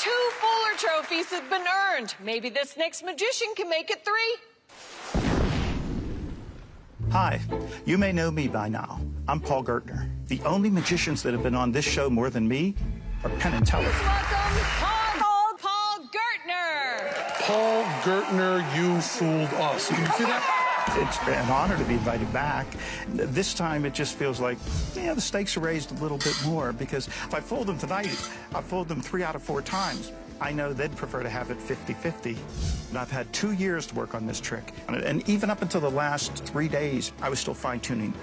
2 Fuller trophies have been earned. Maybe this next magician can make it 3. Hi, you may know me by now. I'm Paul Gertner. The only magicians that have been on this show more than me are Penn and Teller. Please welcome Paul Gertner. Paul Gertner, you fooled us. Can you see that? It's been an honor to be invited back. This time it just feels like, yeah, the stakes are raised a little bit more, because if I fooled them tonight, I fooled them 3 out of 4 times. I know they'd prefer to have it 50-50. And I've had 2 years to work on this trick. And even up until the last 3 days, I was still fine-tuning.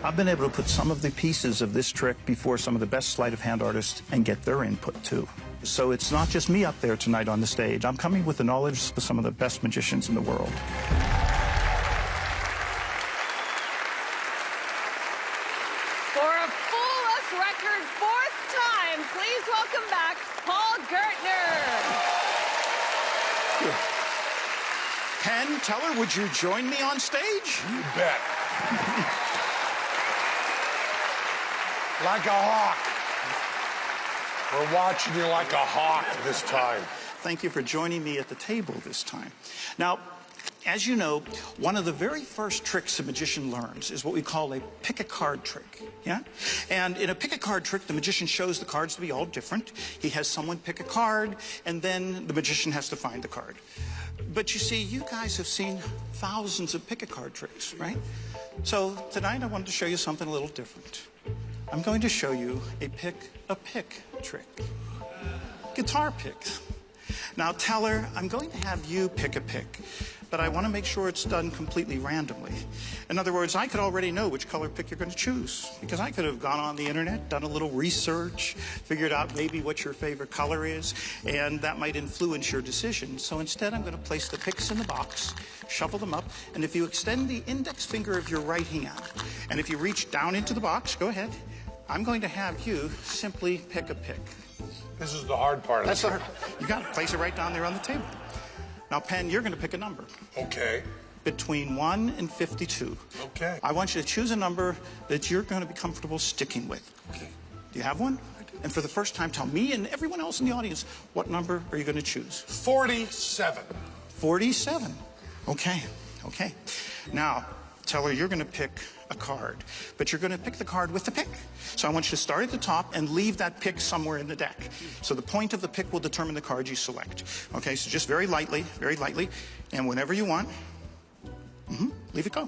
I've been able to put some of the pieces of this trick before some of the best sleight of hand artists and get their input too. So it's not just me up there tonight on the stage. I'm coming with the knowledge of some of the best magicians in the world. For a full-us record 4th time, please welcome back Paul Gertner. Penn, Teller, would you join me on stage? You bet. Like a hawk. We're watching you like a hawk this time. Thank you for joining me at the table this time. Now, as you know, one of the very first tricks a magician learns is what we call a pick-a-card trick, yeah? And in a pick-a-card trick, the magician shows the cards to be all different. He has someone pick a card, and then the magician has to find the card. But you see, you guys have seen thousands of pick-a-card tricks, right? So tonight I wanted to show you something a little different. I'm going to show you a pick-a-pick trick. Guitar picks. Now, Teller, I'm going to have you pick a pick, but I want to make sure it's done completely randomly. In other words, I could already know which color pick you're going to choose, because I could have gone on the internet, done a little research, figured out maybe what your favorite color is, and that might influence your decision. So instead, I'm going to place the picks in the box, shuffle them up, and if you extend the index finger of your right hand, and if you reach down into the box, go ahead, I'm going to have you simply pick a pick. This is the hard part. That's the hard part. You got to place it right down there on the table. Now, Penn, you're going to pick a number. Okay. Between 1 and 52. Okay. I want you to choose a number that you're going to be comfortable sticking with. Okay. Do you have one? I do. And for the first time, tell me and everyone else in the audience, what number are you going to choose? 47. 47. Okay. Okay. Now, Teller, you're going to pick a card, but you're going to pick the card with the pick. So I want you to start at the top and leave that pick somewhere in the deck. So the point of the pick will determine the card you select. Okay, so just very lightly, and whenever you want, leave it go.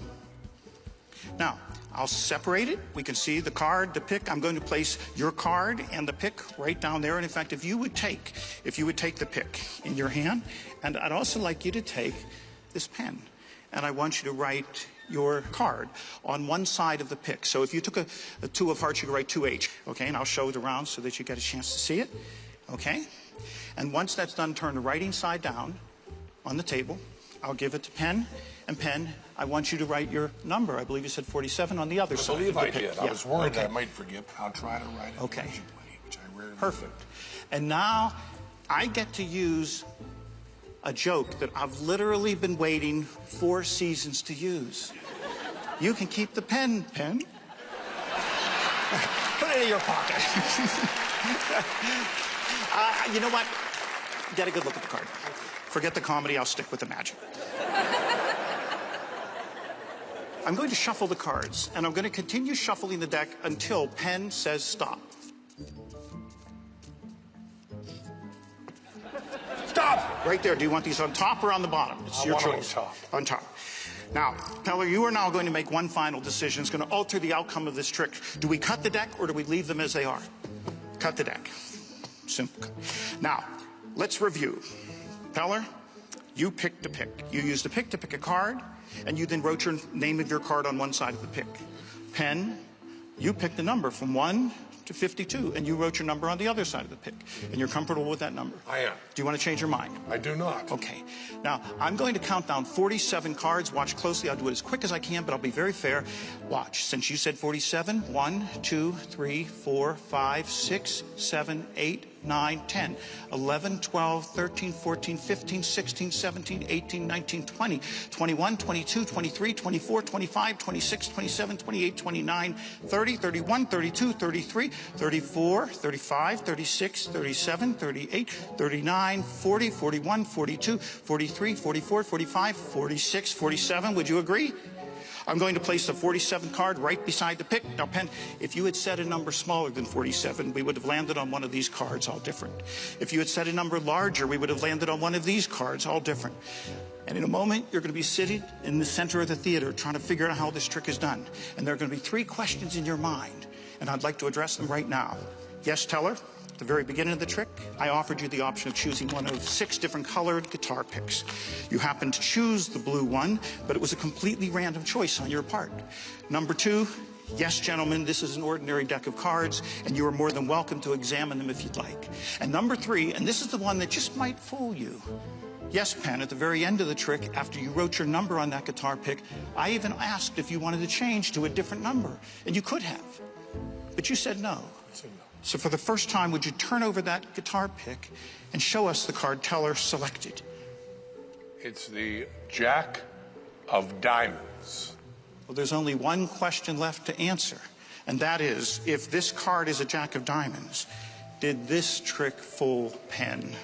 Now, I'll separate it. We can see the card, the pick. I'm going to place your card and the pick right down there. And in fact, if you would take the pick in your hand, and I'd also like you to take this pen, and I want you to write your card on one side of the pick. So if you took a 2 of hearts, you could write 2H, okay? And I'll show it around so that you get a chance to see it, okay? And once that's done, turn the writing side down on the table. I'll give it to Penn. And Penn, I want you to write your number. I believe you said 47 on the other side. I believe of the I pick. did. Yeah. I was worried okay. that I might forget. I'll try to write it okay. legibly, which I rarely Perfect. And now I get to use a joke that I've literally been waiting 4 seasons to use. You can keep the pen, Penn. Put it in your pocket. You know what? Get a good look at the card. Forget the comedy, I'll stick with the magic. I'm going to shuffle the cards, and I'm going to continue shuffling the deck until Penn says stop. Stop! Right there. Do you want these on top or on the bottom? It's your choice. On top. On top. Now, Teller, you are now going to make one final decision. It's going to alter the outcome of this trick. Do we cut the deck or do we leave them as they are? Cut the deck. Simple. Now, let's review. Teller, you picked a pick. You used a pick to pick a card, and you then wrote your name of your card on one side of the pick. Penn, you picked a number from 1 to 52, and you wrote your number on the other side of the pick. And you're comfortable with that number? I am. Do you want to change your mind? I do not. Okay. Now, I'm going to count down 47 cards. Watch closely. I'll do it as quick as I can, but I'll be very fair. Watch. Since you said 47, 1, 2, 3, 4, 5, 6, 7, 8, 9, 10, 11, 12, 13, 14, 15, 16, 17, 18, 19, 20, 21, 22, 23, 24, 25, 26, 27, 28, 29, 30, 31, 32, 33, 34, 35, 36, 37, 38, 39, 40, 41, 42, 43, 44, 45, 46, 47. Would you agree? I'm going to place the 47 card right beside the pick. Now, Penn, if you had said a number smaller than 47, we would have landed on one of these cards, all different. If you had said a number larger, we would have landed on one of these cards, all different. And in a moment, you're going to be sitting in the center of the theater trying to figure out how this trick is done. And there are going to be 3 questions in your mind, and I'd like to address them right now. Yes, Teller? At the very beginning of the trick, I offered you the option of choosing one of 6 different colored guitar picks. You happened to choose the blue one, but it was a completely random choice on your part. Number 2, yes, gentlemen, this is an ordinary deck of cards, and you are more than welcome to examine them if you'd like. And number 3, and this is the one that just might fool you. Yes, Penn, at the very end of the trick, after you wrote your number on that guitar pick, I even asked if you wanted to change to a different number, and you could have. But you said no. So for the first time, would you turn over that guitar pick and show us the card Teller selected? It's the Jack of Diamonds. Well, there's only one question left to answer, and that is, if this card is a Jack of Diamonds, did this trick fool Penn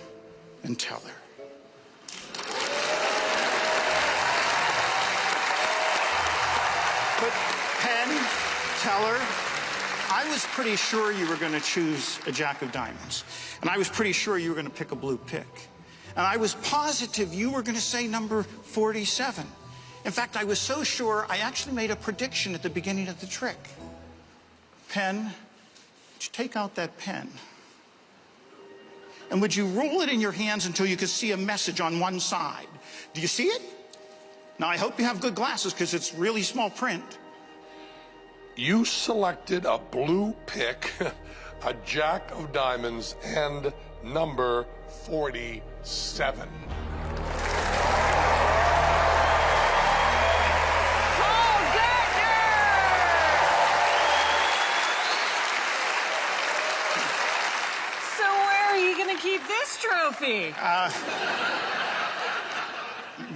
and Teller? But Penn, Teller, I was pretty sure you were going to choose a Jack of Diamonds. And I was pretty sure you were going to pick a blue pick. And I was positive you were going to say number 47. In fact, I was so sure I actually made a prediction at the beginning of the trick. Penn, would you take out that pen? And would you roll it in your hands until you could see a message on one side? Do you see it? Now, I hope you have good glasses because it's really small print. You selected a blue pick, a Jack of Diamonds, and number 47. Paul Gertner! So where are you going to keep this trophy?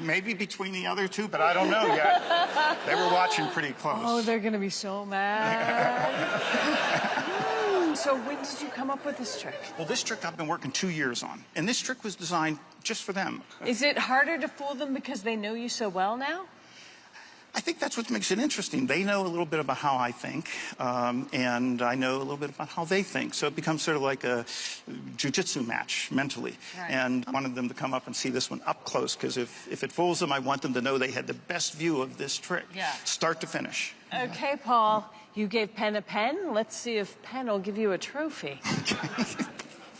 Maybe between the other 2, but I don't know yet. They were watching pretty close. Oh, they're going to be so mad. So when did you come up with this trick? Well, this trick I've been working 2 years on, and this trick was designed just for them. Is it harder to fool them because they know you so well now? I think that's what makes it interesting. They know a little bit about how I think, and I know a little bit about how they think. So it becomes sort of like a jiu-jitsu match mentally. Right. And I wanted them to come up and see this one up close, because if it fools them, I want them to know they had the best view of this trick, start to finish. Okay, Paul, you gave Penn a pen. Let's see if Penn will give you a trophy.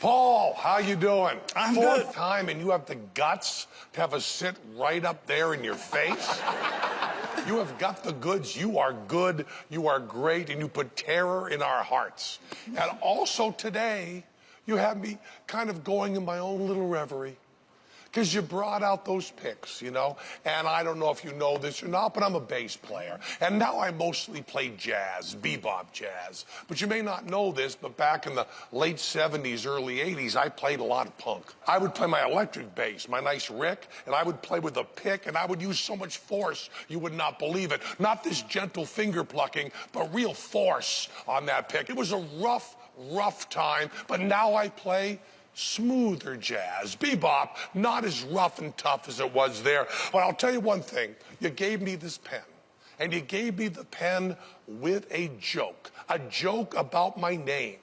Paul, how you doing? I'm Fourth good. time, and you have the guts to have us sit right up there in your face? You have got the goods. You are good. You are great. And you put terror in our hearts. And also today, you have me kind of going in my own little reverie. Because you brought out those picks, you know? And I don't know if you know this or not, but I'm a bass player. And now I mostly play jazz, bebop jazz. But you may not know this, but back in the late 70s, early 80s, I played a lot of punk. I would play my electric bass, my nice Rick, and I would play with a pick, and I would use so much force, you would not believe it. Not this gentle finger plucking, but real force on that pick. It was a rough time, but now I play smoother jazz, bebop, not as rough and tough as it was there. But I'll tell you one thing, you gave me this pen, and you gave me the pen with a joke about my name.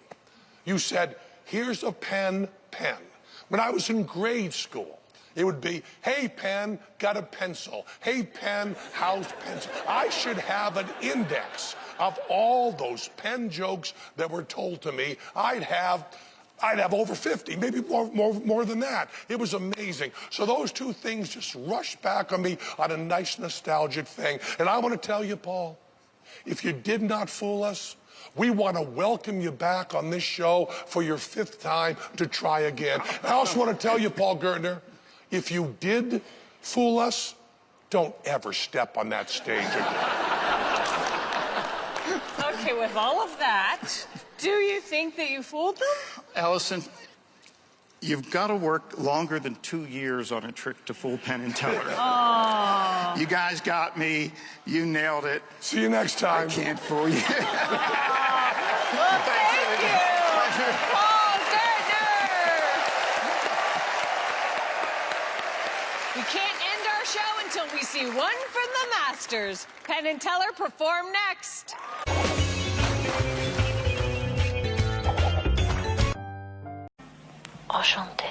You said, here's a pen. When I was in grade school, it would be, hey, Penn, got a pencil. Hey, Penn, how's pencil? I should have an index of all those pen jokes that were told to me. I'd have over 50, maybe more than that. It was amazing. So those 2 things just rushed back on me on a nice nostalgic thing. And I want to tell you, Paul, if you did not fool us, we want to welcome you back on this show for your 5th time to try again. I also want to tell you, Paul Gertner, if you did fool us, don't ever step on that stage again. Okay, with all of that, do you think that you fooled them? Allison, You've got to work longer than 2 years on a trick to fool Penn and Teller. Oh. You guys got me. You nailed it. See you next time. I can't fool you. Well, thank you, Paul Gertner. We can't end our show until we see one from the Masters. Penn and Teller perform next. Enchanté.